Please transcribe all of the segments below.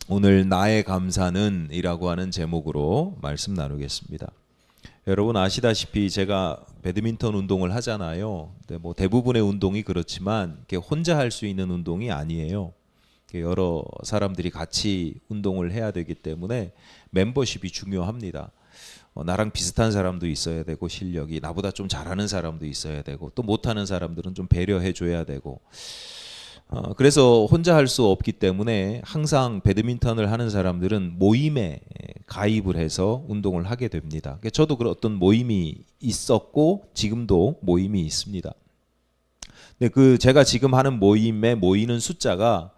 오늘 나의 감사는 이라고 하는 제목으로 말씀 나누겠습니다. 여러분 아시다시피 제가 배드민턴 운동을 하잖아요. 근데 뭐 대부분의 운동이 그렇지만 혼자 할 수 있는 운동이 아니에요. 여러 사람들이 같이 운동을 해야 되기 때문에 멤버십이 중요합니다. 나랑 비슷한 사람도 있어야 되고, 실력이 나보다 좀 잘하는 사람도 있어야 되고, 또 못하는 사람들은 좀 배려해 줘야 되고, 그래서 혼자 할 수 없기 때문에 항상 배드민턴을 하는 사람들은 모임에 가입을 해서 운동을 하게 됩니다. 저도 그런 어떤 모임이 있었고 지금도 모임이 있습니다. 근데 제가 지금 하는 모임에 모이는 숫자가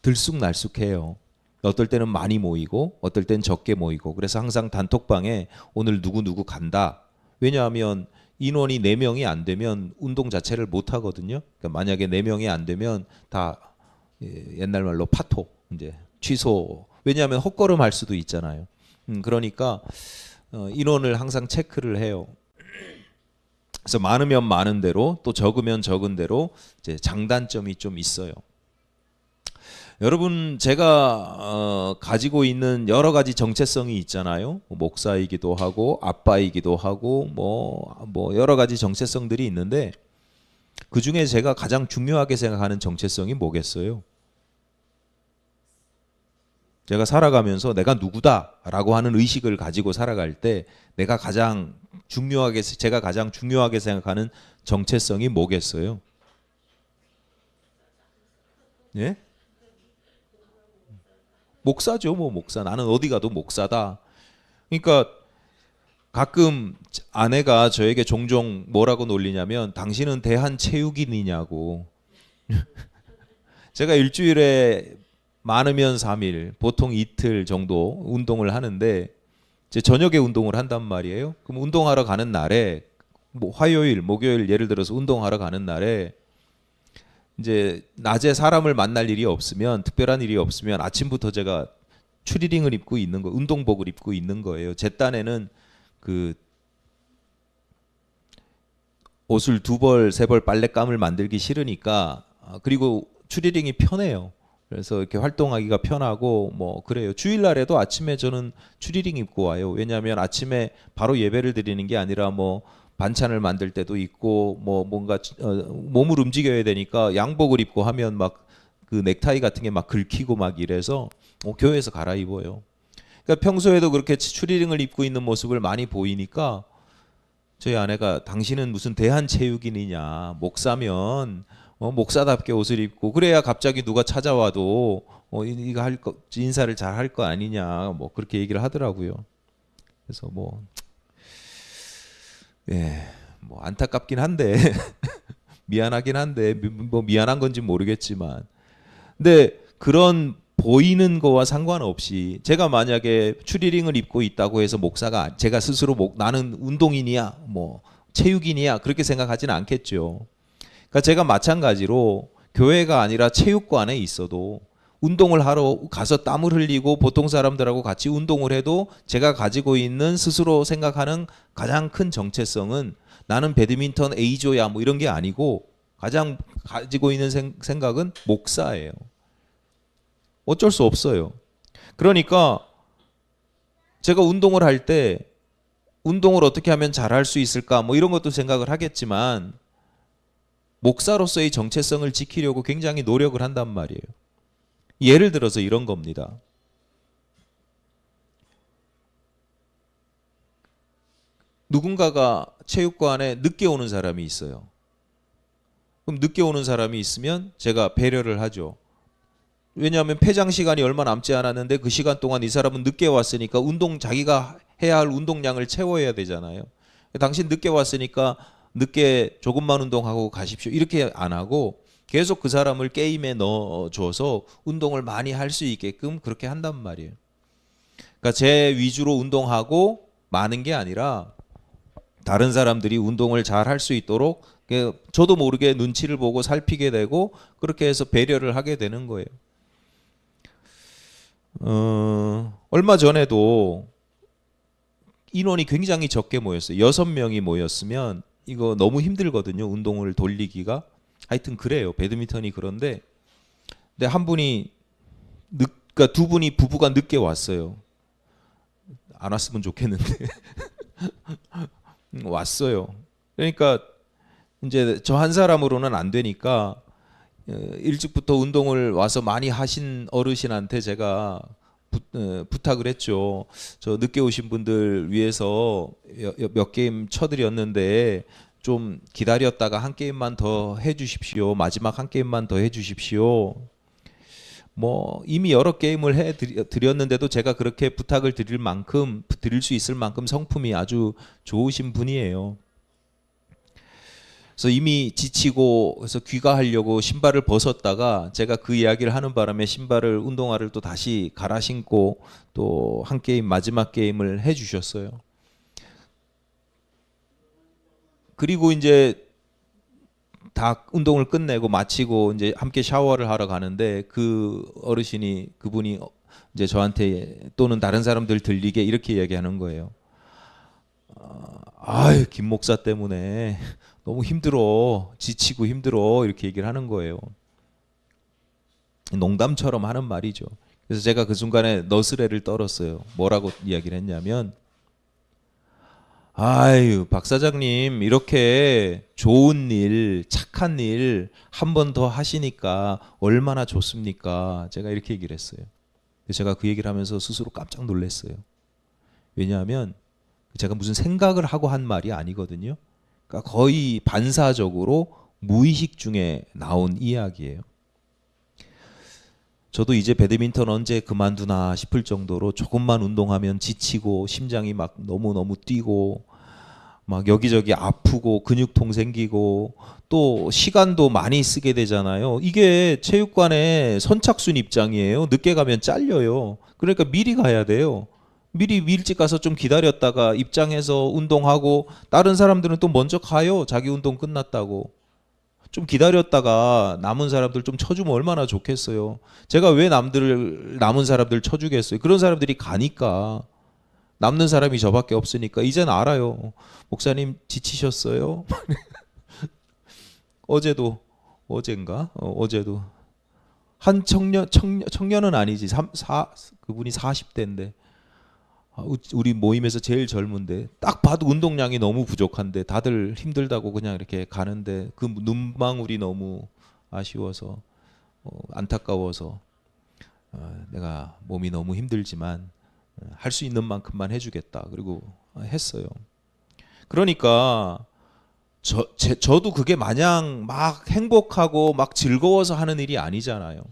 들쑥날쑥해요. 어떨 때는 많이 모이고 어떨 땐 적게 모이고, 그래서 항상 단톡방에 오늘 누구 간다. 왜냐하면 인원이 4명이 안 되면 운동 자체를 못 하거든요. 그러니까 만약에 4명이 안 되면 다 옛날 말로 파토, 이제 취소. 왜냐하면 헛걸음 할 수도 있잖아요. 그러니까 인원을 항상 체크를 해요. 그래서 많으면 많은 대로, 또 적으면 적은 대로 이제 장단점이 좀 있어요. 여러분, 제가 가지고 있는 여러 가지 정체성이 있잖아요. 목사이기도 하고 아빠이기도 하고 뭐 여러 가지 정체성들이 있는데, 그 중에 제가 가장 중요하게 생각하는 정체성이 뭐겠어요? 제가 살아가면서 내가 누구다라고 하는 의식을 가지고 살아갈 때 제가 가장 중요하게 생각하는 정체성이 뭐겠어요? 예? 목사죠. 목사. 나는 어디 가도 목사다. 그러니까 가끔 아내가 저에게 종종 뭐라고 놀리냐면, 당신은 대한체육인이냐고. 제가 일주일에 많으면 3일, 보통 이틀 정도 운동을 하는데, 이제 저녁에 운동을 한단 말이에요. 그럼 운동하러 가는 날에, 뭐 화요일, 목요일 예를 들어서 운동하러 가는 날에 이제 낮에 사람을 만날 일이 없으면, 특별한 일이 없으면 아침부터 제가 추리닝을 입고 있는 거, 운동복을 입고 있는 거예요. 제 딴에는 그 옷을 2벌, 3벌 빨랫감을 만들기 싫으니까, 그리고 추리닝이 편해요. 그래서 이렇게 활동하기가 편하고 뭐 그래요. 주일날에도 아침에 저는 추리닝 입고 와요. 왜냐하면 아침에 바로 예배를 드리는 게 아니라 뭐 반찬을 만들 때도 있고, 뭐 뭔가 몸을 움직여야 되니까 양복을 입고 하면 막 그 넥타이 같은 게 막 긁히고 막 이래서 교회에서 갈아입어요. 그러니까 평소에도 그렇게 추리닝을 입고 있는 모습을 많이 보이니까 저희 아내가, 당신은 무슨 대한체육인이냐, 목사면 목사답게 옷을 입고 그래야 갑자기 누가 찾아와도 이거 할 거, 인사를 잘 할 거 아니냐, 뭐 그렇게 얘기를 하더라고요. 그래서 뭐 안타깝긴 한데 미안하긴 한데, 뭐 미안한 건지 모르겠지만, 근데 그런 보이는 거와 상관없이 제가 만약에 추리닝을 입고 있다고 해서 목사가, 제가 스스로 나는 운동인이야, 뭐 체육인이야, 그렇게 생각하지는 않겠죠. 그러니까 제가 마찬가지로 교회가 아니라 체육관에 있어도, 운동을 하러 가서 땀을 흘리고 보통 사람들하고 같이 운동을 해도 제가 가지고 있는 스스로 생각하는 가장 큰 정체성은 나는 배드민턴 A조야 뭐 이런 게 아니고, 가장 가지고 있는 생각은 목사예요. 어쩔 수 없어요. 그러니까 제가 운동을 할 때 운동을 어떻게 하면 잘할 수 있을까 뭐 이런 것도 생각을 하겠지만, 목사로서의 정체성을 지키려고 굉장히 노력을 한단 말이에요. 예를 들어서 이런 겁니다. 누군가가 체육관에 늦게 오는 사람이 있어요. 그럼 늦게 오는 사람이 있으면 제가 배려를 하죠. 왜냐하면 폐장 시간이 얼마 남지 않았는데 그 시간 동안 이 사람은 늦게 왔으니까 자기가 해야 할 운동량을 채워야 되잖아요. 당신 늦게 왔으니까 늦게 조금만 운동하고 가십시오, 이렇게 안 하고 계속 그 사람을 게임에 넣어줘서 운동을 많이 할 수 있게끔 그렇게 한단 말이에요. 그러니까 제 위주로 운동하고 많은 게 아니라 다른 사람들이 운동을 잘 할 수 있도록 저도 모르게 눈치를 보고 살피게 되고, 그렇게 해서 배려를 하게 되는 거예요. 얼마 전에도 인원이 굉장히 적게 모였어요. 6명이 모였으면 이거 너무 힘들거든요. 운동을 돌리기가. 하여튼 그래요. 배드민턴이 그런데 근데 한 분이 그러니까 두 분이 부부가 늦게 왔어요. 안 왔으면 좋겠는데 왔어요. 그러니까 이제 저 한 사람으로는 안 되니까 일찍부터 운동을 와서 많이 하신 어르신한테 제가 부탁을 했죠. 저 늦게 오신 분들 위해서 몇 게임 쳐드렸는데 좀 기다렸다가 한 게임만 더 해주십시오. 마지막 한 게임만 더 해주십시오. 뭐 이미 여러 게임을 해드렸는데도 제가 그렇게 부탁을 드릴 만큼 드릴 수 있을 만큼 성품이 아주 좋으신 분이에요. 그래서 이미 지치고 그래서 귀가하려고 신발을 벗었다가 제가 그 이야기를 하는 바람에 신발을 운동화를 또 다시 갈아 신고 또 한 게임 마지막 게임을 해주셨어요. 그리고 이제 다 운동을 끝내고 마치고 이제 함께 샤워를 하러 가는데 그 어르신이 그분이 이제 저한테 또는 다른 사람들 들리게 이렇게 얘기하는 거예요. 아유 김 목사 때문에 너무 힘들어 지치고 힘들어 이렇게 얘기를 하는 거예요. 농담처럼 하는 말이죠. 그래서 제가 그 순간에 너스레를 떨었어요. 뭐라고 이야기를 했냐면 아유 박 사장님 이렇게 좋은 일 착한 일 한 번 더 하시니까 얼마나 좋습니까? 제가 이렇게 얘기를 했어요. 제가 그 얘기를 하면서 스스로 깜짝 놀랐어요. 왜냐하면 제가 무슨 생각을 하고 한 말이 아니거든요. 그러니까 거의 반사적으로 무의식 중에 나온 이야기예요. 저도 이제 배드민턴 언제 그만두나 싶을 정도로 조금만 운동하면 지치고 심장이 막 너무너무 뛰고 막 여기저기 아프고 근육통 생기고 또 시간도 많이 쓰게 되잖아요. 이게 체육관의 선착순 입장이에요. 늦게 가면 잘려요. 그러니까 미리 가야 돼요. 미리 일찍 가서 좀 기다렸다가 입장해서 운동하고 다른 사람들은 또 먼저 가요. 자기 운동 끝났다고. 좀 기다렸다가 남은 사람들 좀 쳐주면 얼마나 좋겠어요. 제가 왜 남은 사람들 쳐주겠어요. 그런 사람들이 가니까. 남는 사람이 저밖에 없으니까 이제는 알아요. 목사님 지치셨어요? 어제도 한 청년은 아니지. 그분이 40대인데 우리 모임에서 제일 젊은데 딱 봐도 운동량이 너무 부족한데 다들 힘들다고 그냥 이렇게 가는데 그 눈망울이 너무 아쉬워서 안타까워서 내가 몸이 너무 힘들지만 할 수 있는 만큼만 해주겠다. 그리고 했어요. 그러니까 저도 그게 마냥 막 행복하고 막 즐거워서 하는 일이 아니잖아요.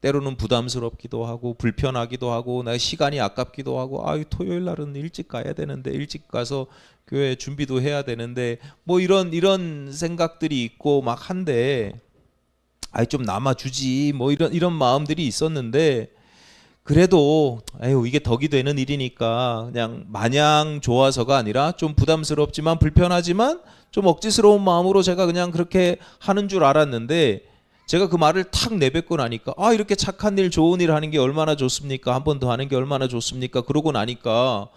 때로는 부담스럽기도 하고 불편하기도 하고 나 시간이 아깝기도 하고 아유 토요일 날은 일찍 가야 되는데 일찍 가서 교회 준비도 해야 되는데 뭐 이런 생각들이 있고 막 한데 아이 좀 남아주지 뭐 이런 마음들이 있었는데 그래도 에휴 이게 덕이 되는 일이니까 그냥 마냥 좋아서가 아니라 좀 부담스럽지만 불편하지만 좀 억지스러운 마음으로 제가 그냥 그렇게 하는 줄 알았는데 제가 그 말을 탁 내뱉고 나니까 아 이렇게 착한 일 좋은 일 하는 게 얼마나 좋습니까? 한 번 더 하는 게 얼마나 좋습니까? 그러고 나니까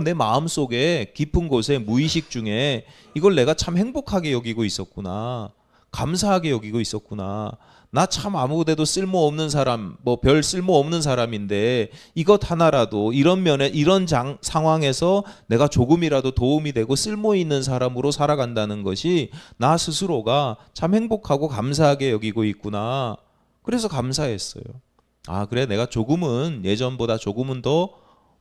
내 마음속에 깊은 곳에 무의식 중에 이걸 내가 참 행복하게 여기고 있었구나. 감사하게 여기고 있었구나. 나 참 아무데도 쓸모없는 사람, 뭐 별 쓸모없는 사람인데 이것 하나라도 이런 면에 이런 상황에서 내가 조금이라도 도움이 되고 쓸모 있는 사람으로 살아간다는 것이 나 스스로가 참 행복하고 감사하게 여기고 있구나. 그래서 감사했어요. 아 그래 내가 조금은 예전보다 조금은 더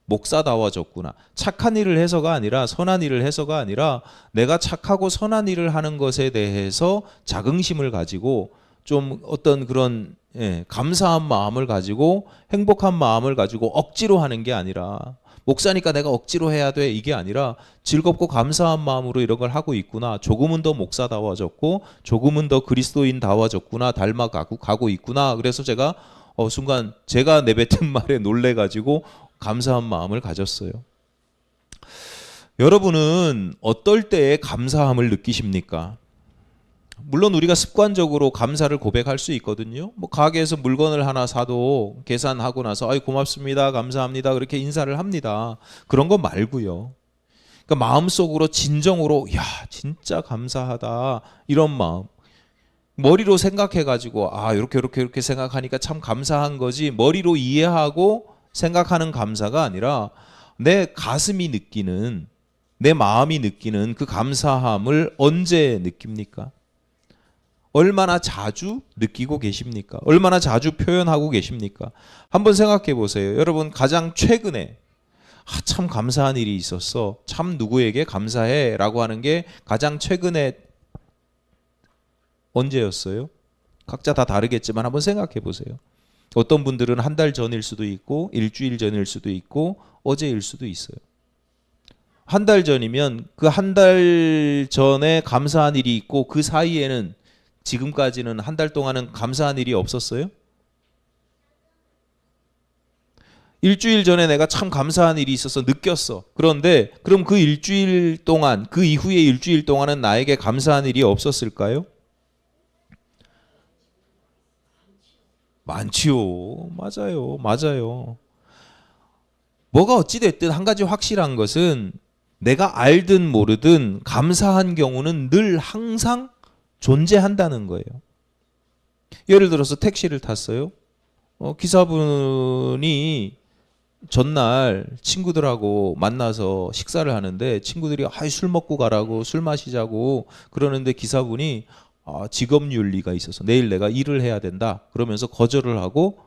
목사다워졌구나. 착한 일을 해서가 아니라 선한 일을 해서가 아니라 내가 착하고 선한 일을 하는 것에 대해서 자긍심을 가지고 좀 어떤 그런 감사한 마음을 가지고 행복한 마음을 가지고 억지로 하는 게 아니라 목사니까 내가 억지로 해야 돼 이게 아니라 즐겁고 감사한 마음으로 이런 걸 하고 있구나. 조금은 더 목사다워졌고 조금은 더 그리스도인다워졌구나. 닮아가고 있구나. 그래서 제가 순간 제가 내뱉은 말에 놀래가지고 감사한 마음을 가졌어요. 여러분은 어떨 때에 감사함을 느끼십니까? 물론 우리가 습관적으로 감사를 고백할 수 있거든요. 뭐 가게에서 물건을 하나 사도 계산하고 나서 아이 고맙습니다, 감사합니다 그렇게 인사를 합니다. 그런 거 말고요. 그러니까 마음속으로 진정으로 야 진짜 감사하다 이런 마음, 머리로 생각해가지고 아 이렇게 생각하니까 참 감사한 거지 머리로 이해하고 생각하는 감사가 아니라 내 가슴이 느끼는, 내 마음이 느끼는 그 감사함을 언제 느낍니까? 얼마나 자주 느끼고 계십니까? 얼마나 자주 표현하고 계십니까? 한번 생각해 보세요. 여러분 가장 최근에 참 감사한 일이 있었어, 참 누구에게 감사해 라고 하는 게 가장 최근에 언제였어요? 각자 다 다르겠지만 한번 생각해 보세요. 어떤 분들은 한 달 전일 수도 있고 일주일 전일 수도 있고 어제일 수도 있어요. 한 달 전이면 그 한 달 전에 감사한 일이 있고 그 사이에는 지금까지는 한 달 동안은 감사한 일이 없었어요? 일주일 전에 내가 참 감사한 일이 있어서 느꼈어. 그런데 그럼 그 일주일 동안, 그 이후에 일주일 동안은 나에게 감사한 일이 없었을까요? 많지요. 맞아요. 뭐가 어찌됐든 한 가지 확실한 것은 내가 알든 모르든 감사한 경우는 늘 항상 존재한다는 거예요. 예를 들어서 택시를 탔어요. 기사분이 전날 친구들하고 만나서 식사를 하는데 친구들이 술 먹고 가라고, 술 마시자고 그러는데 기사분이 직업윤리가 있어서 내일 내가 일을 해야 된다 그러면서 거절을 하고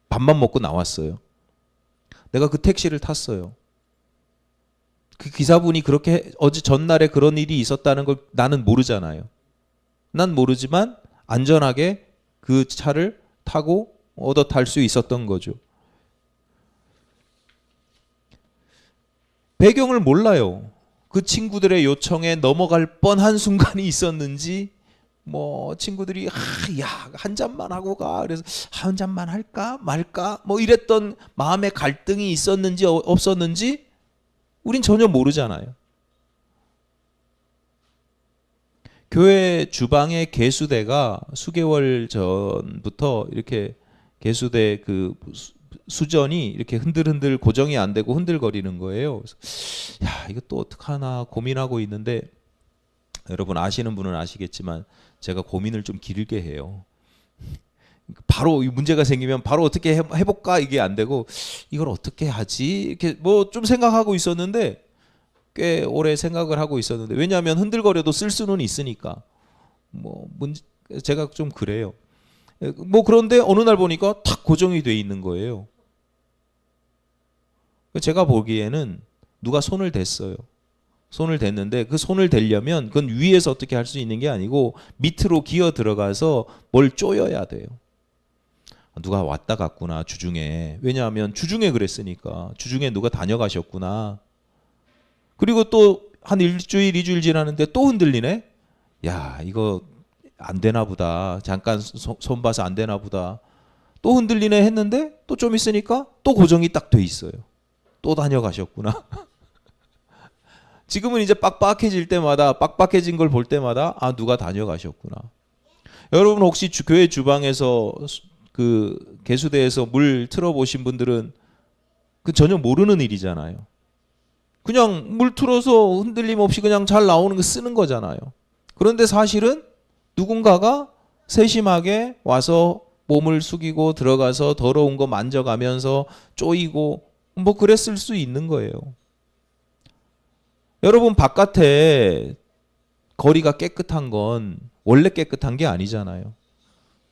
밥만 먹고 나왔어요. 내가 그 택시를 탔어요. 그 기사분이 그렇게 어제 전날에 그런 일이 있었다는 걸 나는 모르잖아요. 난 모르지만 안전하게 그 차를 타고 얻어 탈 수 있었던 거죠. 배경을 몰라요. 그 친구들의 요청에 넘어갈 뻔한 순간이 있었는지, 뭐 친구들이 야 한 잔만 하고 가 그래서 한 잔만 할까 말까 뭐 이랬던 마음의 갈등이 있었는지 없었는지 우린 전혀 모르잖아요. 교회 주방의 개수대가 수개월 전부터 이렇게 개수대 그 수전이 이렇게 흔들흔들 고정이 안 되고 흔들거리는 거예요. 그래서 야 이거 또 어떡하나 고민하고 있는데, 여러분 아시는 분은 아시겠지만 제가 고민을 좀 길게 해요. 바로 이 문제가 생기면 바로 어떻게 해볼까 이게 안 되고 이걸 어떻게 하지 이렇게 뭐 좀 생각하고 있었는데, 꽤 오래 생각을 하고 있었는데, 왜냐하면 흔들거려도 쓸 수는 있으니까 제가 좀 그래요. 뭐 그런데 어느 날 보니까 탁 고정이 돼 있는 거예요. 제가 보기에는 누가 손을 댔어요. 손을 댔는데 그 손을 대려면 그건 위에서 어떻게 할 수 있는 게 아니고 밑으로 기어 들어가서 뭘 조여야 돼요. 누가 왔다 갔구나 주중에. 왜냐하면 주중에 그랬으니까 주중에 누가 다녀가셨구나. 그리고 또 한 일주일 2주일 지나는데 또 흔들리네. 야 이거 안 되나 보다. 잠깐 손 봐서 안 되나 보다. 또 흔들리네 했는데 또 좀 있으니까 또 고정이 딱 돼 있어요. 또 다녀가셨구나. 지금은 이제 빡빡해질 때마다, 빡빡해진 걸 볼 때마다 누가 다녀가셨구나. 여러분 혹시 교회 주방에서 그 개수대에서 물 틀어보신 분들은 그 전혀 모르는 일이잖아요. 그냥 물 틀어서 흔들림 없이 그냥 잘 나오는 거 쓰는 거잖아요. 그런데 사실은 누군가가 세심하게 와서 몸을 숙이고 들어가서 더러운 거 만져가면서 쪼이고 뭐 그랬을 수 있는 거예요. 여러분 바깥에 거리가 깨끗한 건 원래 깨끗한 게 아니잖아요.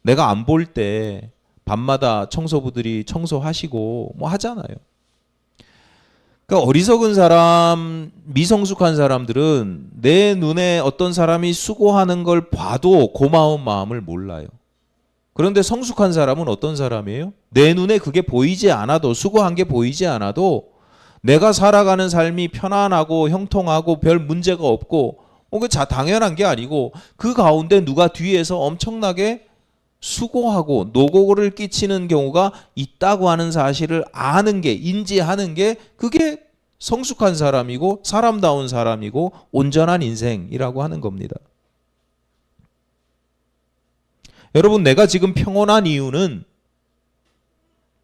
내가 안 볼 때 밤마다 청소부들이 청소하시고 뭐 하잖아요. 그러니까 어리석은 사람, 미성숙한 사람들은 내 눈에 어떤 사람이 수고하는 걸 봐도 고마운 마음을 몰라요. 그런데 성숙한 사람은 어떤 사람이에요? 내 눈에 그게 보이지 않아도, 수고한 게 보이지 않아도 내가 살아가는 삶이 편안하고 형통하고 별 문제가 없고 그 당연한 게 아니고 그 가운데 누가 뒤에서 엄청나게 수고하고 노고를 끼치는 경우가 있다고 하는 사실을 아는 게, 인지하는 게, 그게 성숙한 사람이고 사람다운 사람이고 온전한 인생이라고 하는 겁니다. 여러분 내가 지금 평온한 이유는,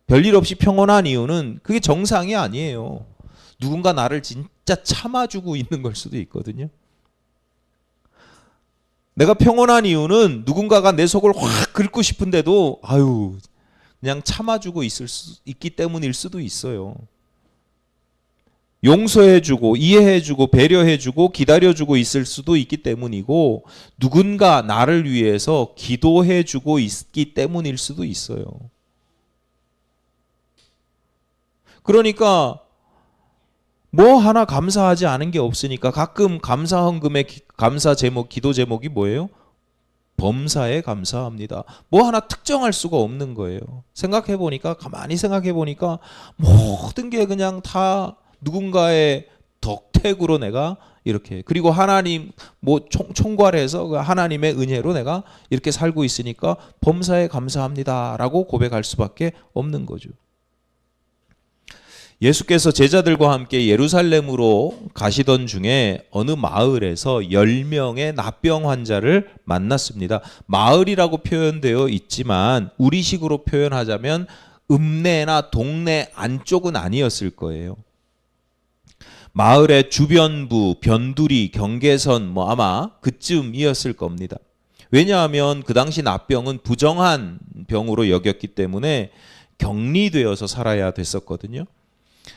별일 없이 평온한 이유는 그게 정상이 아니에요. 누군가 나를 진짜 참아주고 있는 걸 수도 있거든요. 내가 평온한 이유는 누군가가 내 속을 확 긁고 싶은데도 그냥 참아주고 있기 때문일 수도 있어요. 용서해주고 이해해주고 배려해주고 기다려주고 있을 수도 있기 때문이고, 누군가 나를 위해서 기도해주고 있기 때문일 수도 있어요. 그러니까 뭐 하나 감사하지 않은 게 없으니까 가끔 감사 헌금의 감사 제목, 기도 제목이 뭐예요? 범사에 감사합니다. 뭐 하나 특정할 수가 없는 거예요. 가만히 생각해 보니까 모든 게 그냥 다 누군가의 덕택으로 내가 이렇게, 그리고 하나님 총괄해서 하나님의 은혜로 내가 이렇게 살고 있으니까 범사에 감사합니다라고 고백할 수밖에 없는 거죠. 예수께서 제자들과 함께 예루살렘으로 가시던 중에 어느 마을에서 10명의 납병 환자를 만났습니다. 마을이라고 표현되어 있지만 우리식으로 표현하자면 읍내나 동네 안쪽은 아니었을 거예요. 마을의 주변부, 변두리, 경계선 아마 그쯤이었을 겁니다. 왜냐하면 그 당시 납병은 부정한 병으로 여겼기 때문에 격리되어서 살아야 됐었거든요.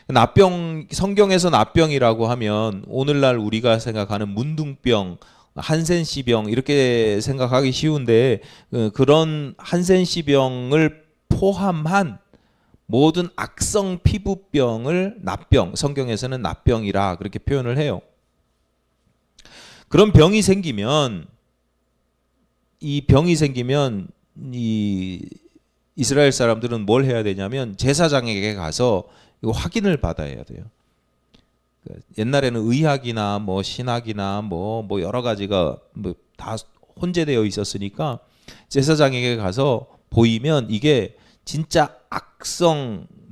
납병, 성경에서 납병이라고 하면 오늘날 우리가 생각하는 문둥병, 한센시병 이렇게 생각하기 쉬운데, 그런 한센시병을 포함한 모든 악성 피부병을 납병, 성경에서는 납병이라 그렇게 표현을 해요. 그런 병이 생기면 이 이스라엘 사람들은 뭘 해야 되냐면 제사장에게 가서 이거 확인을 받아야 돼요. 옛날에는 의학이나 신학이나 여러 가지가 다 혼재되어 있었으니까 제사장에게 가서 보이면 이게 진짜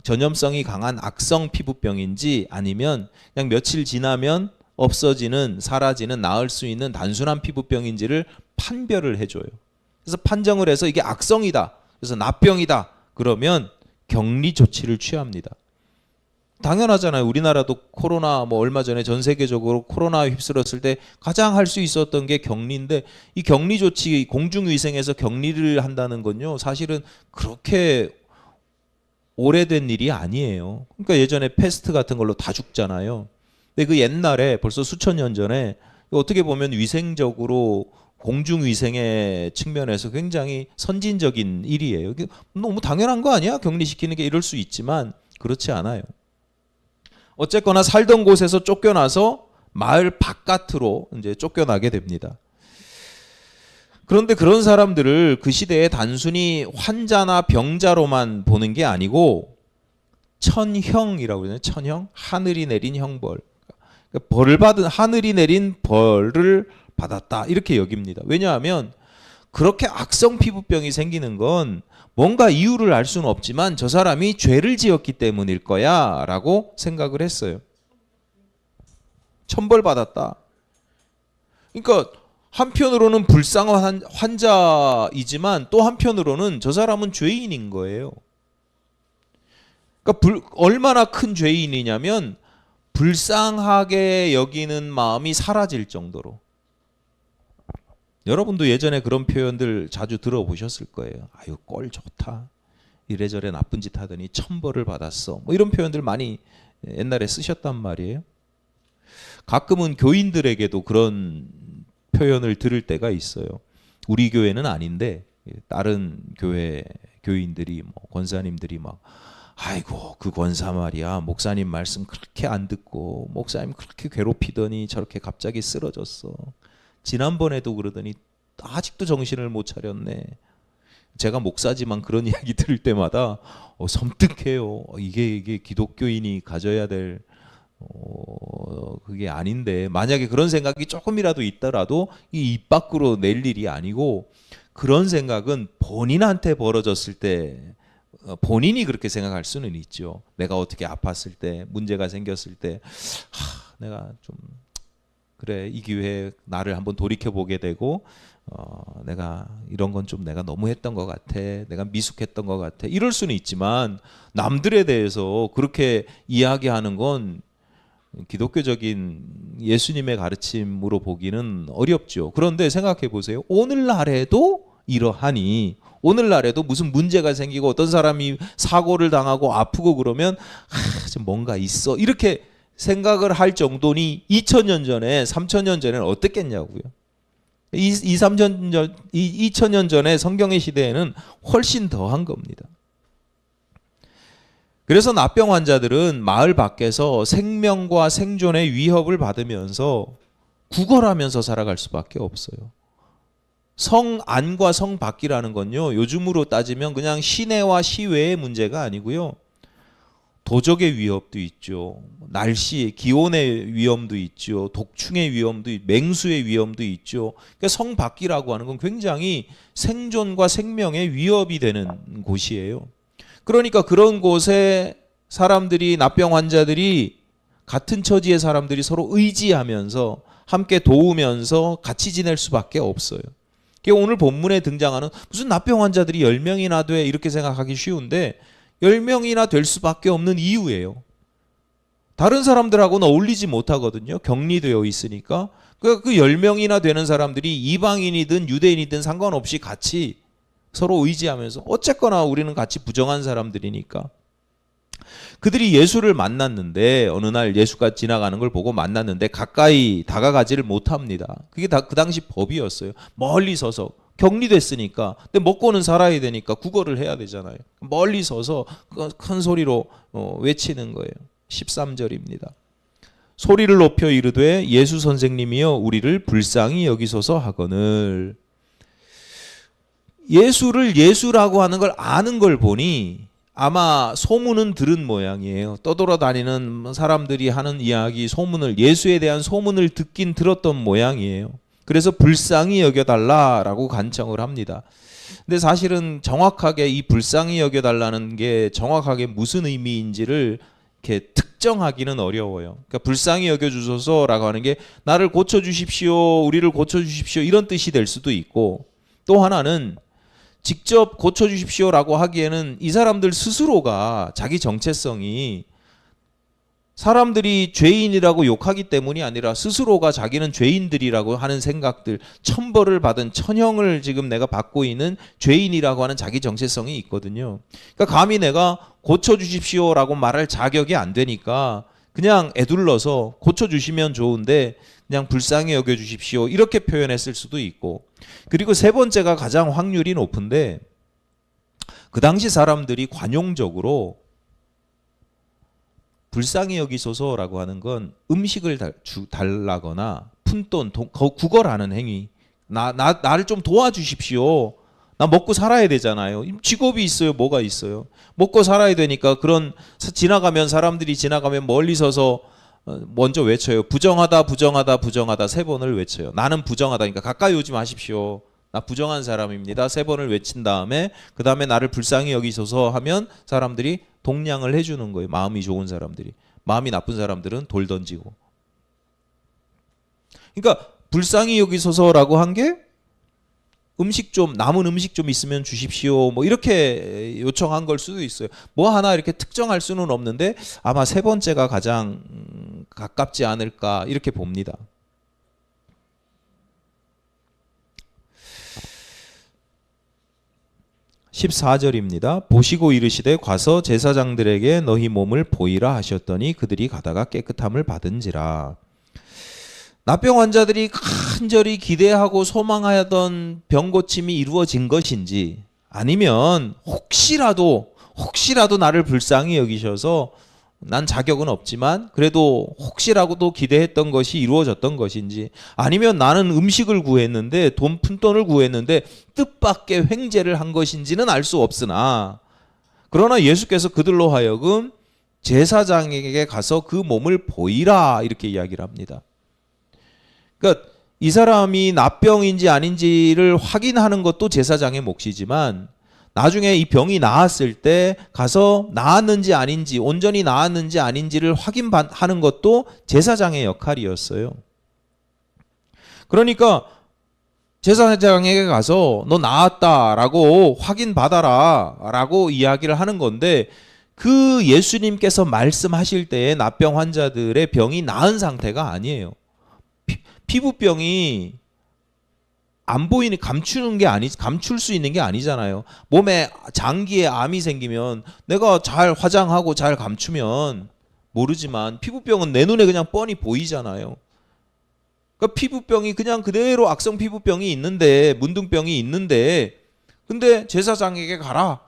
전염성이 강한 악성 피부병인지 아니면 그냥 며칠 지나면 없어지는, 사라지는, 나을 수 있는 단순한 피부병인지를 판별을 해줘요. 그래서 판정을 해서 이게 악성이다, 그래서 납병이다, 그러면 격리 조치를 취합니다. 당연하잖아요. 우리나라도 코로나 얼마 전에 전 세계적으로 코로나 휩쓸었을 때 가장 할 수 있었던 게 격리인데, 이 격리 조치, 공중위생에서 격리를 한다는 건요 사실은 그렇게 오래된 일이 아니에요. 그러니까 예전에 패스트 같은 걸로 다 죽잖아요. 근데 그 옛날에 벌써 수천 년 전에 어떻게 보면 위생적으로 공중위생의 측면에서 굉장히 선진적인 일이에요. 너무 당연한 거 아니야? 격리시키는 게, 이럴 수 있지만 그렇지 않아요. 어쨌거나 살던 곳에서 쫓겨나서 마을 바깥으로 이제 쫓겨나게 됩니다. 그런데 그런 사람들을 그 시대에 단순히 환자나 병자로만 보는 게 아니고 천형이라고 그러잖아요. 천형, 하늘이 내린 형벌. 하늘이 내린 벌을 받았다, 이렇게 여깁니다. 왜냐하면 그렇게 악성 피부병이 생기는 건 뭔가 이유를 알 수는 없지만 저 사람이 죄를 지었기 때문일 거야 라고 생각을 했어요. 천벌받았다. 그러니까 한편으로는 불쌍한 환자이지만 또 한편으로는 저 사람은 죄인인 거예요. 그러니까 얼마나 큰 죄인이냐면 불쌍하게 여기는 마음이 사라질 정도로. 여러분도 예전에 그런 표현들 자주 들어보셨을 거예요. 아유, 꼴 좋다, 이래저래 나쁜 짓 하더니 천벌을 받았어, 이런 표현들 많이 옛날에 쓰셨단 말이에요. 가끔은 교인들에게도 그런 표현을 들을 때가 있어요. 우리 교회는 아닌데 다른 교회 교인들이 권사님들이 아이고 그 권사 말이야, 목사님 말씀 그렇게 안 듣고 목사님 그렇게 괴롭히더니 저렇게 갑자기 쓰러졌어. 지난번에도 그러더니 아직도 정신을 못 차렸네. 제가 목사지만 그런 이야기 들을 때마다 섬뜩해요. 이게 기독교인이 가져야 될 그게 아닌데, 만약에 그런 생각이 조금이라도 있더라도 이 입 밖으로 낼 일이 아니고, 그런 생각은 본인한테 벌어졌을 때 본인이 그렇게 생각할 수는 있죠. 내가 어떻게 아팠을 때, 문제가 생겼을 때, 내가 좀 그래, 이 기회에 나를 한번 돌이켜보게 되고 내가 이런 건 좀 내가 너무했던 것 같아, 내가 미숙했던 것 같아, 이럴 수는 있지만 남들에 대해서 그렇게 이야기하는 건 기독교적인 예수님의 가르침으로 보기는 어렵죠. 그런데 생각해 보세요. 오늘날에도 이러하니, 오늘날에도 무슨 문제가 생기고 어떤 사람이 사고를 당하고 아프고 그러면 좀 뭔가 있어 이렇게 생각을 할 정도니 2000년 전에 3000년 전에는 어땠겠냐고요. 2000년 전에 성경의 시대에는 훨씬 더한 겁니다. 그래서 납병 환자들은 마을 밖에서 생명과 생존의 위협을 받으면서 구걸하면서 살아갈 수밖에 없어요. 성 안과 성 밖이라는 건요, 요즘으로 따지면 그냥 시내와 시외의 문제가 아니고요, 도적의 위협도 있죠, 날씨, 기온의 위험도 있죠, 독충의 위험도, 맹수의 위험도 있죠. 그러니까 성 밖이라고 하는 건 굉장히 생존과 생명의 위협이 되는 곳이에요. 그러니까 그런 곳에 사람들이, 납병 환자들이, 같은 처지의 사람들이 서로 의지하면서 함께 도우면서 같이 지낼 수밖에 없어요. 오늘 본문에 등장하는 무슨 납병 환자들이 10명이나 돼 이렇게 생각하기 쉬운데 10명이나 될 수밖에 없는 이유예요. 다른 사람들하고는 어울리지 못하거든요. 격리되어 있으니까. 그 10명이나 되는 사람들이 이방인이든 유대인이든 상관없이 같이 서로 의지하면서, 어쨌거나 우리는 같이 부정한 사람들이니까. 그들이 예수를 만났는데, 어느 날 예수가 지나가는 걸 보고 만났는데 가까이 다가가지를 못합니다. 그게 다 그 당시 법이었어요. 멀리 서서, 격리됐으니까, 근데 먹고는 살아야 되니까 구걸을 해야 되잖아요. 멀리 서서 큰 소리로 외치는 거예요. 13절입니다. 소리를 높여 이르되 예수 선생님이여 우리를 불쌍히 여기소서 하거늘. 예수를 예수라고 하는 걸 아는 걸 보니 아마 소문은 들은 모양이에요. 떠돌아다니는 사람들이 하는 이야기, 소문을, 예수에 대한 소문을 듣긴 들었던 모양이에요. 그래서 불쌍히 여겨달라라고 간청을 합니다. 근데 사실은 정확하게 이 불쌍히 여겨달라는 게 정확하게 무슨 의미인지를 이렇게 특정하기는 어려워요. 그러니까 불쌍히 여겨주소서라고 하는 게 나를 고쳐주십시오, 우리를 고쳐주십시오 이런 뜻이 될 수도 있고, 또 하나는 직접 고쳐주십시오라고 하기에는 이 사람들 스스로가 자기 정체성이 사람들이 죄인이라고 욕하기 때문이 아니라 스스로가 자기는 죄인들이라고 하는 생각들, 천벌을 받은 천형을 지금 내가 받고 있는 죄인이라고 하는 자기 정체성이 있거든요. 그러니까 감히 내가 고쳐주십시오라고 말할 자격이 안 되니까 그냥 애둘러서 고쳐주시면 좋은데 그냥 불쌍히 여겨주십시오 이렇게 표현했을 수도 있고, 그리고 세 번째가 가장 확률이 높은데, 그 당시 사람들이 관용적으로 불쌍히 여기소서라고 하는 건 음식을 달라거나 푼돈, 구걸하는 행위, 나를 좀 도와주십시오, 나 먹고 살아야 되잖아요. 직업이 있어요, 뭐가 있어요. 먹고 살아야 되니까 그런, 사람들이 지나가면 멀리 서서 먼저 외쳐요. 부정하다 부정하다 부정하다 3번을 외쳐요. 나는 부정하다니까 가까이 오지 마십시오, 나 부정한 사람입니다 3번을 외친 다음에 그 다음에 나를 불쌍히 여기소서 하면 사람들이 동냥을 해주는 거예요. 마음이 좋은 사람들이. 마음이 나쁜 사람들은 돌 던지고. 그러니까 불쌍히 여기소서라고 한 게 음식 좀, 남은 음식 좀 있으면 주십시오 뭐 이렇게 요청한 걸 수도 있어요. 뭐 하나 이렇게 특정할 수는 없는데 아마 세 번째가 가장 가깝지 않을까 이렇게 봅니다. (14절입니다) 보시고 이르시되 가서 제사장들에게 너희 몸을 보이라 하셨더니 그들이 가다가 깨끗함을 받은지라. 납병 환자들이 간절히 기대하고 소망하던 병 고침이 이루어진 것인지, 아니면 혹시라도 나를 불쌍히 여기셔서 난 자격은 없지만 그래도 혹시라도 기대했던 것이 이루어졌던 것인지, 아니면 나는 음식을 구했는데 푼돈을 구했는데 뜻밖의 횡재를 한 것인지는 알 수 없으나, 그러나 예수께서 그들로 하여금 제사장에게 가서 그 몸을 보이라 이렇게 이야기를 합니다. 그러니까 이 사람이 납병인지 아닌지를 확인하는 것도 제사장의 몫이지만, 나중에 이 병이 나았을 때 가서 나았는지 아닌지, 온전히 나았는지 아닌지를 확인하는 것도 제사장의 역할이었어요. 그러니까 제사장에게 가서 너 나았다라고 확인받아라 라고 이야기를 하는 건데, 그 예수님께서 말씀하실 때에 납병 환자들의 병이 나은 상태가 아니에요. 피부병이 안 보이는, 감출 수 있는 게 아니잖아요. 몸에 장기에 암이 생기면 내가 잘 화장하고 잘 감추면 모르지만 피부병은 내 눈에 그냥 뻔히 보이잖아요. 그러니까 피부병이 그냥 그대로 악성 피부병이 있는데, 문둥병이 있는데, 근데 제사장에게 가라,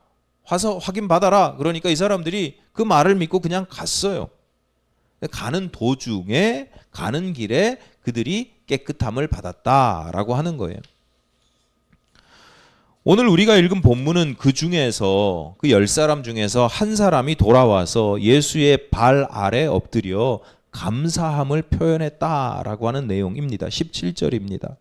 와서 확인 받아라, 그러니까 이 사람들이 그 말을 믿고 그냥 갔어요. 가는 도중에, 가는 길에 그들이 깨끗함을 받았다라고 하는 거예요. 오늘 우리가 읽은 본문은 그 중에서, 그 10사람 중에서 한 사람이 돌아와서 예수의 발 아래 엎드려 감사함을 표현했다라고 하는 내용입니다. 17절입니다.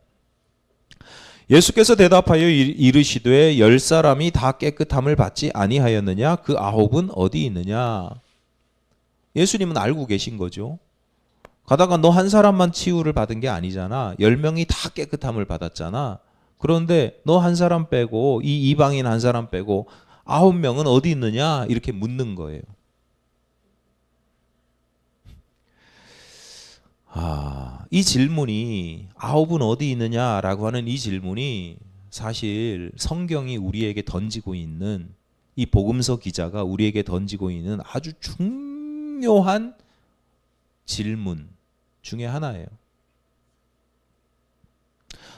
예수께서 대답하여 이르시되 10사람이 다 깨끗함을 받지 아니하였느냐? 그 9은 어디 있느냐? 예수님은 알고 계신 거죠. 가다가 너 한 사람만 치유를 받은 게 아니잖아. 10명이 다 깨끗함을 받았잖아. 그런데 너 한 사람 빼고, 이 이방인 한 사람 빼고 9명은 어디 있느냐? 이렇게 묻는 거예요. 이 질문이, 9은 어디 있느냐라고 하는 이 질문이 사실 성경이 우리에게 던지고 있는, 이 복음서 기자가 우리에게 던지고 있는 아주 중요한 질문 중에 하나예요.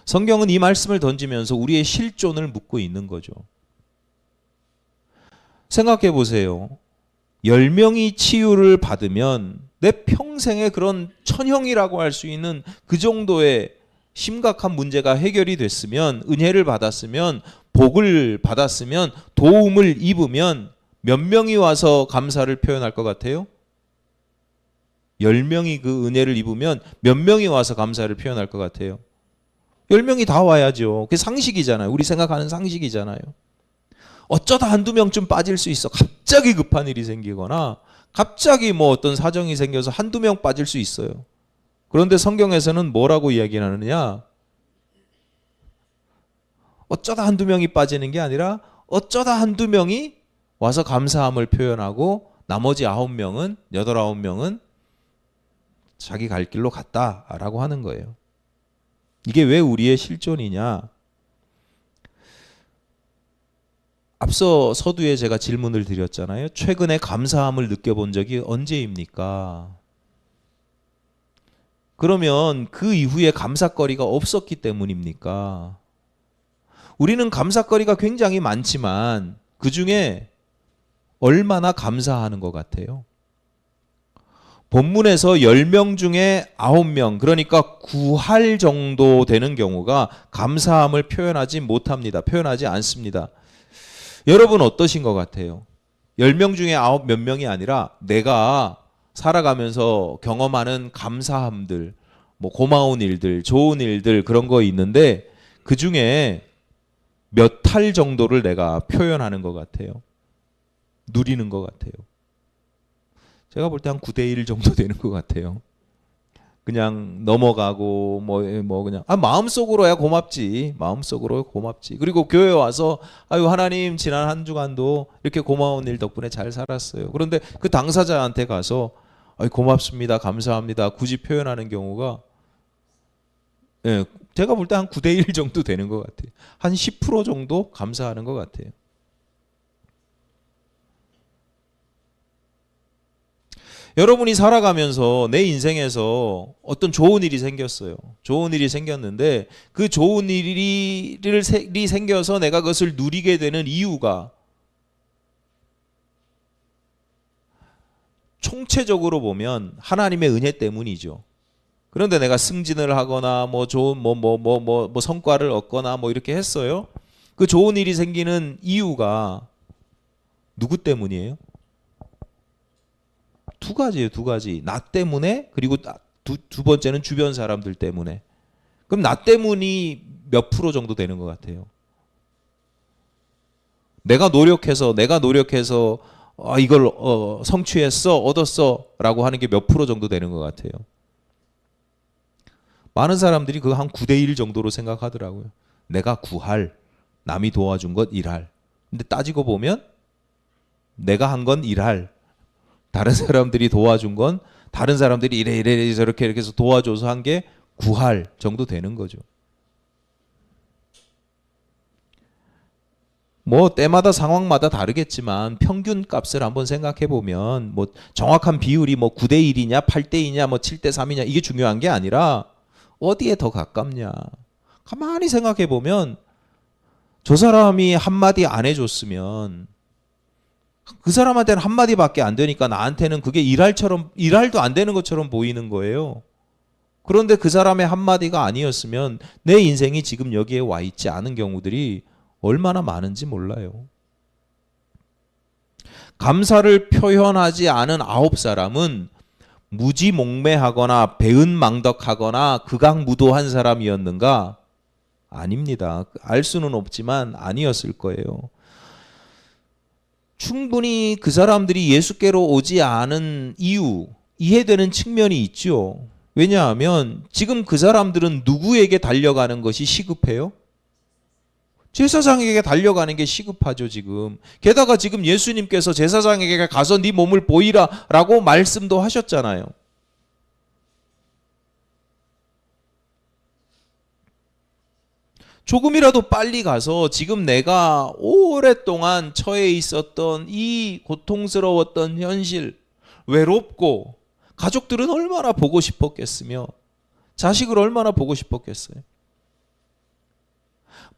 성경은 이 말씀을 던지면서 우리의 실존을 묻고 있는 거죠. 생각해 보세요. 10명이 치유를 받으면 내 평생의 그런 천형이라고 할 수 있는 그 정도의 심각한 문제가 해결이 됐으면, 은혜를 받았으면, 복을 받았으면, 도움을 입으면 몇 명이 와서 감사를 표현할 것 같아요? 10명이 그 은혜를 입으면 몇 명이 와서 감사를 표현할 것 같아요? 10명이 다 와야죠. 그게 상식이잖아요. 우리 생각하는 상식이잖아요. 어쩌다 한두 명쯤 빠질 수 있어. 갑자기 급한 일이 생기거나 갑자기 뭐 어떤 사정이 생겨서 한두 명 빠질 수 있어요. 그런데 성경에서는 뭐라고 이야기하느냐? 어쩌다 한두 명이 빠지는 게 아니라 어쩌다 한두 명이 와서 감사함을 표현하고 나머지 9명은, 8, 9명은 자기 갈 길로 갔다라고 하는 거예요. 이게 왜 우리의 실존이냐? 앞서 서두에 제가 질문을 드렸잖아요. 최근에 감사함을 느껴본 적이 언제입니까? 그러면 그 이후에 감사거리가 없었기 때문입니까? 우리는 감사거리가 굉장히 많지만 그 중에 얼마나 감사하는 것 같아요? 본문에서 10명 중에 9명, 그러니까 9할 정도 되는 경우가 감사함을 표현하지 못합니다. 표현하지 않습니다. 여러분 어떠신 것 같아요? 10명 중에 9 몇 명이 아니라 내가 살아가면서 경험하는 감사함들, 뭐 고마운 일들, 좋은 일들, 그런 거 있는데 그 중에 몇 할 정도를 내가 표현하는 것 같아요? 누리는 것 같아요? 제가 볼 때 한 9대 1 정도 되는 것 같아요. 그냥 넘어가고 뭐 그냥 마음속으로야 고맙지. 마음속으로 고맙지. 그리고 교회 와서 아유 하나님 지난 한 주간도 이렇게 고마운 일 덕분에 잘 살았어요. 그런데 그 당사자한테 가서 아유 고맙습니다. 감사합니다. 굳이 표현하는 경우가 제가 볼 때 한 9대 1 정도 되는 것 같아요. 한 10% 정도 감사하는 것 같아요. 여러분이 살아가면서 내 인생에서 어떤 좋은 일이 생겼어요. 좋은 일이 생겼는데 그 좋은 일이 생겨서 내가 그것을 누리게 되는 이유가 총체적으로 보면 하나님의 은혜 때문이죠. 그런데 내가 승진을 하거나 뭐 좋은 뭐 성과를 얻거나 뭐 이렇게 했어요. 그 좋은 일이 생기는 이유가 누구 때문이에요? 두 가지예요, 두 가지. 나 때문에, 그리고 두 번째는 주변 사람들 때문에. 그럼 나 때문이 몇 프로 정도 되는 것 같아요? 내가 노력해서 이걸 성취했어, 얻었어 라고 하는 게 몇 프로 정도 되는 것 같아요? 많은 사람들이 그거 한 9대 1 정도로 생각하더라고요. 내가 9할, 남이 도와준 것 1할. 근데 따지고 보면 내가 한 건 일할, 다른 사람들이 도와준 건 다른 사람들이 이래 저렇게 이렇게 해서 도와줘서 한 게 구할 정도 되는 거죠. 뭐 때마다 상황마다 다르겠지만 평균 값을 한번 생각해 보면 뭐 정확한 비율이 뭐 9대 1이냐 8대 2냐 뭐 7대 3이냐 이게 중요한 게 아니라 어디에 더 가깝냐. 가만히 생각해 보면 저 사람이 한마디 안 해줬으면 그 사람한테는 한마디밖에 안 되니까 나한테는 그게 일할도 안 되는 것처럼 보이는 거예요. 그런데 그 사람의 한마디가 아니었으면 내 인생이 지금 여기에 와 있지 않은 경우들이 얼마나 많은지 몰라요. 감사를 표현하지 않은 9사람은 무지몽매하거나 배은망덕하거나 극악무도한 사람이었는가? 아닙니다. 알 수는 없지만 아니었을 거예요. 충분히 그 사람들이 예수께로 오지 않은 이유, 이해되는 측면이 있죠. 왜냐하면 지금 그 사람들은 누구에게 달려가는 것이 시급해요? 제사장에게 달려가는 게 시급하죠, 지금. 게다가 지금 예수님께서 제사장에게 가서 네 몸을 보이라 라고 말씀도 하셨잖아요. 조금이라도 빨리 가서 지금 내가 오랫동안 처해 있었던 이 고통스러웠던 현실, 외롭고 가족들은 얼마나 보고 싶었겠으며 자식을 얼마나 보고 싶었겠어요.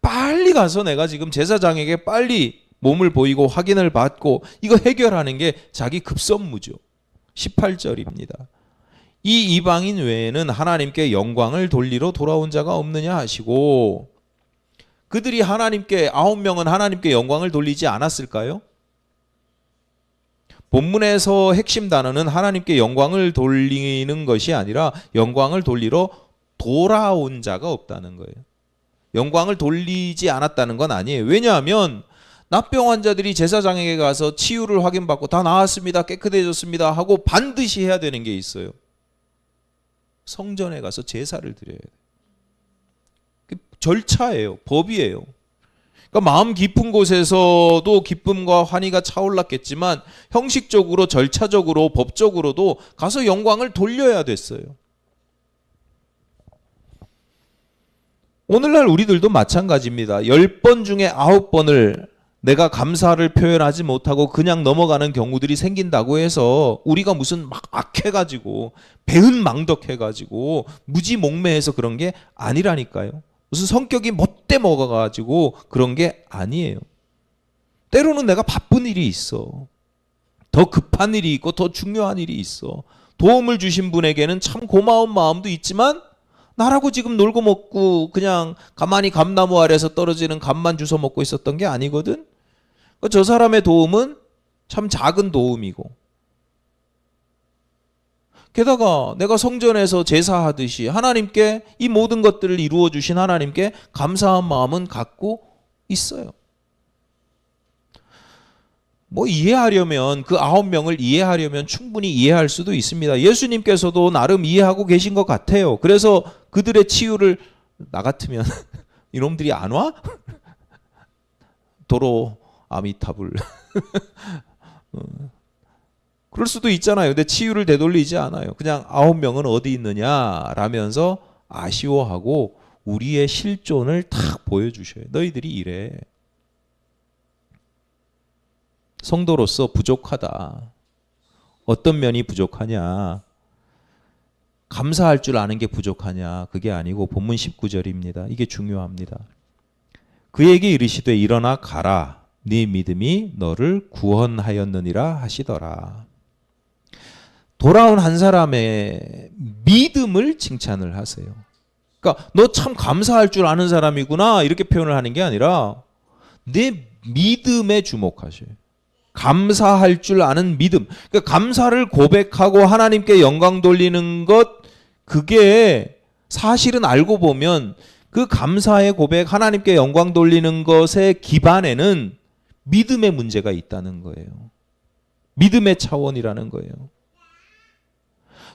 빨리 가서 내가 지금 제사장에게 빨리 몸을 보이고 확인을 받고 이거 해결하는 게 자기 급선무죠. 18절입니다. 이 이방인 외에는 하나님께 영광을 돌리러 돌아온 자가 없느냐 하시고, 그들이 하나님께 9명은 하나님께 영광을 돌리지 않았을까요? 본문에서 핵심 단어는 하나님께 영광을 돌리는 것이 아니라 영광을 돌리러 돌아온 자가 없다는 거예요. 영광을 돌리지 않았다는 건 아니에요. 왜냐하면 납병 환자들이 제사장에게 가서 치유를 확인받고 다 나았습니다, 깨끗해졌습니다 하고 반드시 해야 되는 게 있어요. 성전에 가서 제사를 드려야 돼요. 절차예요. 법이에요. 그러니까 마음 깊은 곳에서도 기쁨과 환희가 차올랐겠지만 형식적으로 절차적으로 법적으로도 가서 영광을 돌려야 됐어요. 오늘날 우리들도 마찬가지입니다. 10번 중에 9번을 내가 감사를 표현하지 못하고 그냥 넘어가는 경우들이 생긴다고 해서 우리가 무슨 막 악해가지고 배은망덕해가지고 무지몽매해서 그런 게 아니라니까요. 무슨 성격이 못돼 먹어가지고 그런 게 아니에요. 때로는 내가 바쁜 일이 있어. 더 급한 일이 있고 더 중요한 일이 있어. 도움을 주신 분에게는 참 고마운 마음도 있지만 나라고 지금 놀고 먹고 그냥 가만히 감나무 아래에서 떨어지는 감만 주워 먹고 있었던 게 아니거든. 저 사람의 도움은 참 작은 도움이고, 게다가 내가 성전에서 제사하듯이 하나님께 이 모든 것들을 이루어 주신 하나님께 감사한 마음은 갖고 있어요. 뭐 이해하려면 그 9명을 이해하려면 충분히 이해할 수도 있습니다. 예수님께서도 나름 이해하고 계신 것 같아요. 그래서 그들의 치유를 나 같으면 이놈들이 안 와? 도로 아미타불 그럴 수도 있잖아요. 근데 치유를 되돌리지 않아요. 그냥 9명은 어디 있느냐 라면서 아쉬워하고 우리의 실존을 탁 보여주셔요. 너희들이 이래. 성도로서 부족하다. 어떤 면이 부족하냐? 감사할 줄 아는 게 부족하냐? 그게 아니고 본문 19절입니다. 이게 중요합니다. 그에게 이르시되 일어나 가라. 네 믿음이 너를 구원하였느니라 하시더라. 돌아온 한 사람의 믿음을 칭찬을 하세요. 그러니까 너 참 감사할 줄 아는 사람이구나 이렇게 표현을 하는 게 아니라 내 믿음에 주목하셔요. 감사할 줄 아는 믿음. 그러니까 감사를 고백하고 하나님께 영광 돌리는 것, 그게 사실은 알고 보면 그 감사의 고백, 하나님께 영광 돌리는 것의 기반에는 믿음의 문제가 있다는 거예요. 믿음의 차원이라는 거예요.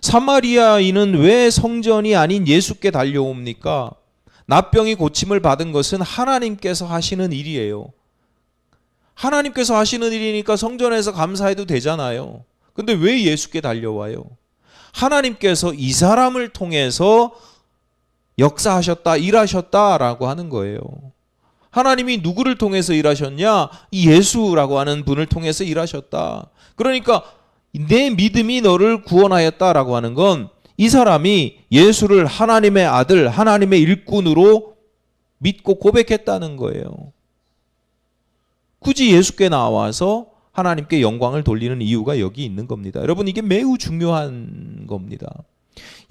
사마리아인은 왜 성전이 아닌 예수께 달려옵니까? 납병이 고침을 받은 것은 하나님께서 하시는 일이에요. 하나님께서 하시는 일이니까 성전에서 감사해도 되잖아요. 근데 왜 예수께 달려와요? 하나님께서 이 사람을 통해서 역사하셨다, 일하셨다라고 하는 거예요. 하나님이 누구를 통해서 일하셨냐? 이 예수라고 하는 분을 통해서 일하셨다. 그러니까 내 믿음이 너를 구원하였다라고 하는 건 이 사람이 예수를 하나님의 아들, 하나님의 일꾼으로 믿고 고백했다는 거예요. 굳이 예수께 나와서 하나님께 영광을 돌리는 이유가 여기 있는 겁니다. 여러분, 이게 매우 중요한 겁니다.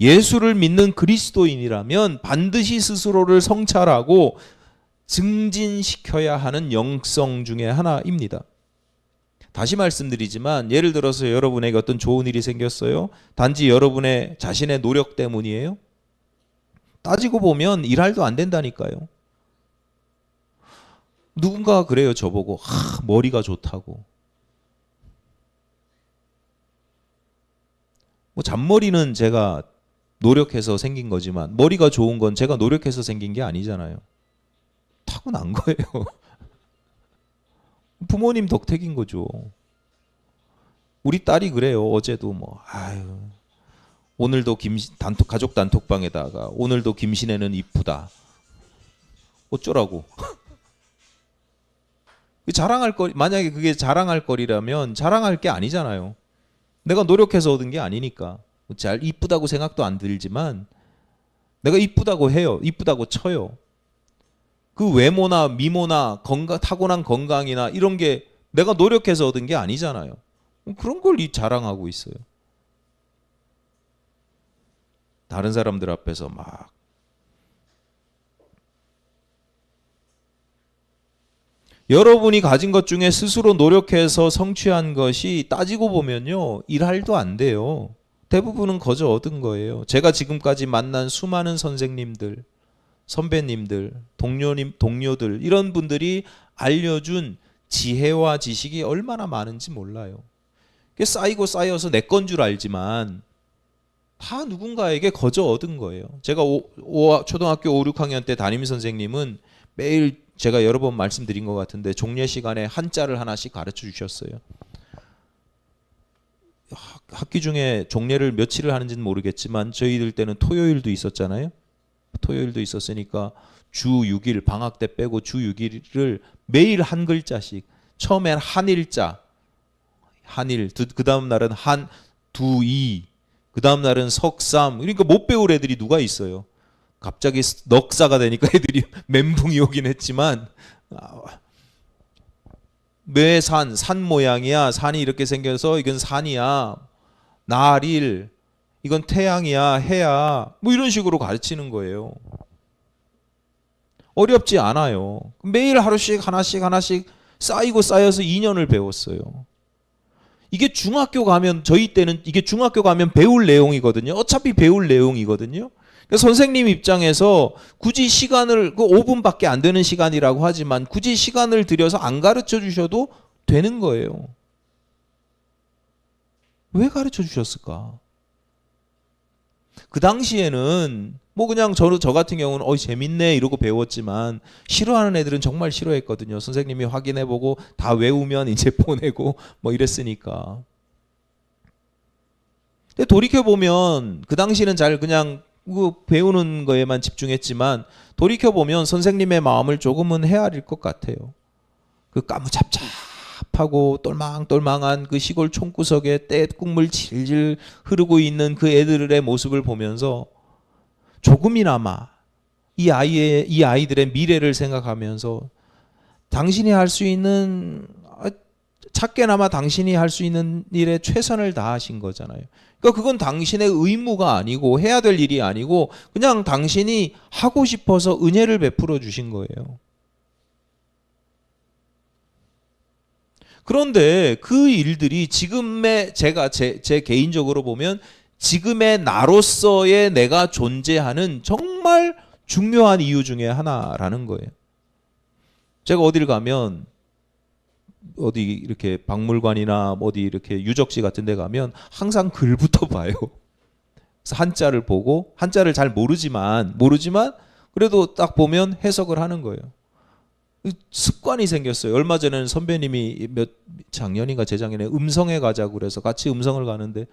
예수를 믿는 그리스도인이라면 반드시 스스로를 성찰하고 증진시켜야 하는 영성 중에 하나입니다. 다시 말씀드리지만 예를 들어서 여러분에게 어떤 좋은 일이 생겼어요. 단지 여러분의 자신의 노력 때문이에요? 따지고 보면 일할도 안 된다니까요. 누군가 그래요, 저보고. 머리가 좋다고. 뭐 잔머리는 제가 노력해서 생긴 거지만 머리가 좋은 건 제가 노력해서 생긴 게 아니잖아요. 타고난 거예요. 부모님 덕택인 거죠. 우리 딸이 그래요. 어제도 오늘도 가족 단톡방에다가 오늘도 김신혜는 이쁘다. 어쩌라고. 자랑할 거리, 만약에 그게 자랑할 거리라면 자랑할 게 아니잖아요. 내가 노력해서 얻은 게 아니니까. 잘 이쁘다고 생각도 안 들지만 내가 이쁘다고 해요. 이쁘다고 쳐요. 그 외모나 미모나 타고난 건강이나 이런 게 내가 노력해서 얻은 게 아니잖아요. 그런 걸 자랑하고 있어요. 다른 사람들 앞에서 막 여러분이 가진 것 중에 스스로 노력해서 성취한 것이 따지고 보면요, 일할도 안 돼요. 대부분은 거저 얻은 거예요. 제가 지금까지 만난 수많은 선생님들, 선배님들, 동료들 이런 분들이 알려준 지혜와 지식이 얼마나 많은지 몰라요. 그게 쌓이고 쌓여서 내 건 줄 알지만 다 누군가에게 거저 얻은 거예요. 제가 초등학교 5, 6학년 때 담임 선생님은 매일 제가 여러 번 말씀드린 것 같은데 종례 시간에 한자를 하나씩 가르쳐 주셨어요. 학기 중에 종례를 며칠을 하는지는 모르겠지만 저희들 때는 토요일도 있었잖아요. 토요일도 있었으니까 주 6일 방학 때 빼고 주 6일을 매일 한 글자씩, 처음엔 한일자, 한일, 그 다음 날은 두이, 그 다음 날은 석삼. 그러니까 못 배울 애들이 누가 있어요. 갑자기 넉사가 되니까 애들이 멘붕이 오긴 했지만 산 모양이야. 산이 이렇게 생겨서 이건 산이야. 날일, 이건 태양이야, 해야. 뭐 이런 식으로 가르치는 거예요. 어렵지 않아요. 매일 하루씩 하나씩 쌓이고 쌓여서 2년을 배웠어요. 이게 중학교 가면, 저희 때는 이게 중학교 가면 배울 내용이거든요. 어차피 배울 내용이거든요. 선생님 입장에서 굳이 시간을 5분밖에 안 되는 시간이라고 하지만 굳이 시간을 들여서 안 가르쳐 주셔도 되는 거예요. 왜 가르쳐 주셨을까? 그 당시에는 뭐 그냥 저 같은 경우는 재밌네 이러고 배웠지만 싫어하는 애들은 정말 싫어했거든요. 선생님이 확인해보고 다 외우면 이제 보내고 뭐 이랬으니까. 근데 돌이켜보면 그 당시는 잘 그냥 배우는 거에만 집중했지만 돌이켜보면 선생님의 마음을 조금은 헤아릴 것 같아요. 그 까무잡잡하고 똘망똘망한 그 시골 촌구석에 떼국물 질질 흐르고 있는 그 애들의 모습을 보면서 조금이나마 이 아이들의 미래를 생각하면서 당신이 할 수 있는, 작게나마 당신이 할 수 있는 일에 최선을 다하신 거잖아요. 그러니까 그건 당신의 의무가 아니고 해야 될 일이 아니고 그냥 당신이 하고 싶어서 은혜를 베풀어 주신 거예요. 그런데 그 일들이 지금의 제 개인적으로 보면 지금의 나로서의 내가 존재하는 정말 중요한 이유 중에 하나라는 거예요. 제가 어딜 가면 어디 이렇게 박물관이나 어디 이렇게 유적지 같은 데 가면 항상 글부터 봐요. 그래서 한자를 보고, 한자를 잘 모르지만 그래도 딱 보면 해석을 하는 거예요. 습관이 생겼어요. 얼마 전에는 선배님이 작년인가 재작년에 음성에 가자고 그래서 같이 음성을 가는데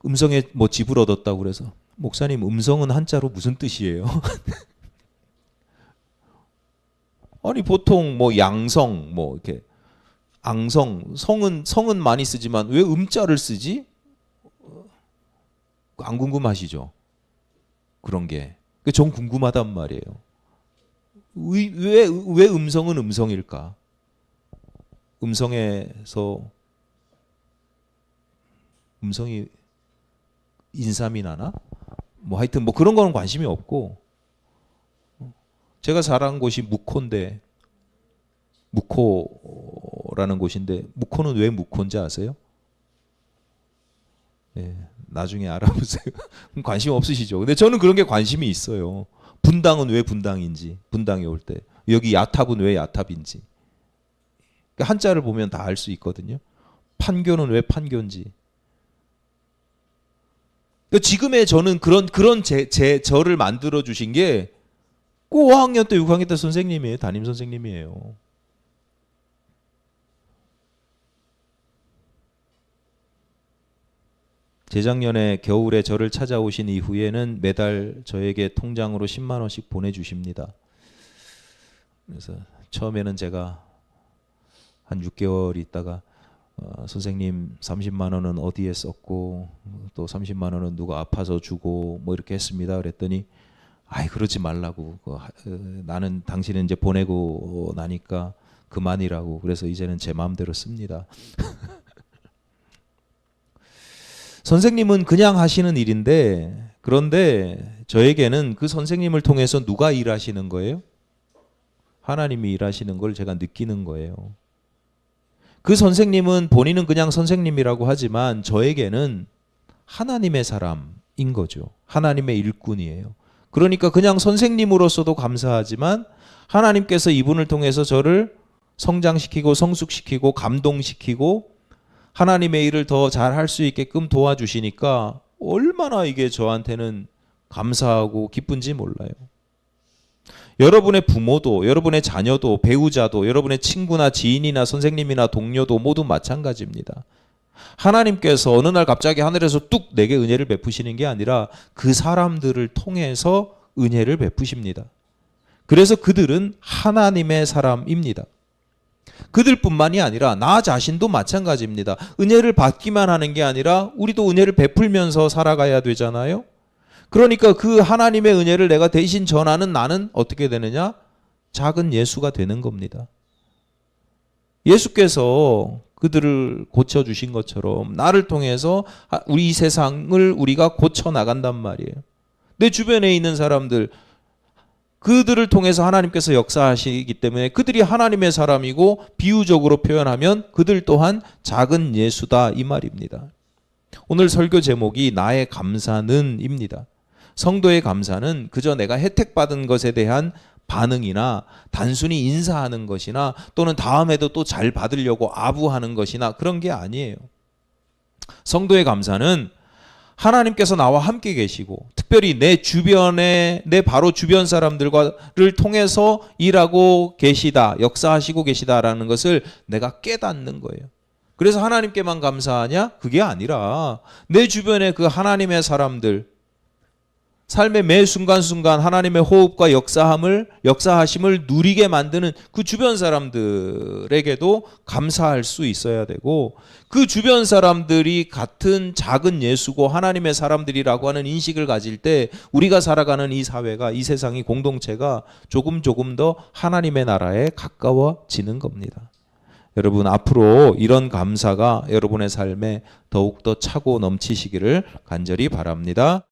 음성에 뭐 집을 얻었다고 그래서 목사님 음성은 한자로 무슨 뜻이에요? 아니 보통 뭐 양성 뭐 이렇게 앙성 성은 많이 쓰지만 왜 음자를 쓰지? 안 궁금하시죠? 그런 게. 전 궁금하단 말이에요. 왜 음성은 음성일까? 음성에서 음성이 인삼이 나나? 뭐 하여튼 뭐 그런 거는 관심이 없고 제가 살아간 곳이 묵호인데 묵호라는 곳인데 묵호는 왜 묵호인지 아세요? 예, 나중에 알아보세요. 관심 없으시죠? 근데 저는 그런 게 관심이 있어요. 분당은 왜 분당인지, 분당이 올 때. 여기 야탑은 왜 야탑인지. 한자를 보면 다 알 수 있거든요. 판교는 왜 판교인지. 지금의 저는 그런 저를 만들어 주신 게 그 5학년 때 6학년 때 선생님이에요. 담임 선생님이에요. 재작년에 겨울에 저를 찾아오신 이후에는 매달 저에게 통장으로 10만 원씩 보내주십니다. 그래서 처음에는 제가 한 6개월 있다가 선생님 30만 원은 어디에 썼고 또 30만 원은 누가 아파서 주고 뭐 이렇게 했습니다. 그랬더니 아이 그러지 말라고 나는 당신은 이제 보내고 나니까 그만이라고 그래서 이제는 제 마음대로 씁니다. 선생님은 그냥 하시는 일인데 그런데 저에게는 그 선생님을 통해서 누가 일하시는 거예요? 하나님이 일하시는 걸 제가 느끼는 거예요. 그 선생님은 본인은 그냥 선생님이라고 하지만 저에게는 하나님의 사람인 거죠. 하나님의 일꾼이에요. 그러니까 그냥 선생님으로서도 감사하지만 하나님께서 이분을 통해서 저를 성장시키고 성숙시키고 감동시키고 하나님의 일을 더 잘할 수 있게끔 도와주시니까 얼마나 이게 저한테는 감사하고 기쁜지 몰라요. 여러분의 부모도 여러분의 자녀도 배우자도 여러분의 친구나 지인이나 선생님이나 동료도 모두 마찬가지입니다. 하나님께서 어느 날 갑자기 하늘에서 뚝 내게 은혜를 베푸시는 게 아니라 그 사람들을 통해서 은혜를 베푸십니다. 그래서 그들은 하나님의 사람입니다. 그들뿐만이 아니라 나 자신도 마찬가지입니다. 은혜를 받기만 하는 게 아니라 우리도 은혜를 베풀면서 살아가야 되잖아요. 그러니까 그 하나님의 은혜를 내가 대신 전하는 나는 어떻게 되느냐? 작은 예수가 되는 겁니다. 예수께서 그들을 고쳐주신 것처럼 나를 통해서 우리 세상을 우리가 고쳐나간단 말이에요. 내 주변에 있는 사람들 그들을 통해서 하나님께서 역사하시기 때문에 그들이 하나님의 사람이고 비유적으로 표현하면 그들 또한 작은 예수다 이 말입니다. 오늘 설교 제목이 나의 감사는입니다. 성도의 감사는 그저 내가 혜택받은 것에 대한 반응이나 단순히 인사하는 것이나 또는 다음에도 또 잘 받으려고 아부하는 것이나 그런 게 아니에요. 성도의 감사는 하나님께서 나와 함께 계시고 특별히 내 주변에 내 바로 주변 사람들과를 통해서 일하고 계시다, 역사하시고 계시다라는 것을 내가 깨닫는 거예요. 그래서 하나님께만 감사하냐? 그게 아니라 내 주변에 그 하나님의 사람들 삶의 매 순간순간 하나님의 호흡과 역사하심을 누리게 만드는 그 주변 사람들에게도 감사할 수 있어야 되고 그 주변 사람들이 같은 작은 예수고 하나님의 사람들이라고 하는 인식을 가질 때 우리가 살아가는 이 사회가 이 세상이 공동체가 조금 더 하나님의 나라에 가까워지는 겁니다. 여러분 앞으로 이런 감사가 여러분의 삶에 더욱더 차고 넘치시기를 간절히 바랍니다.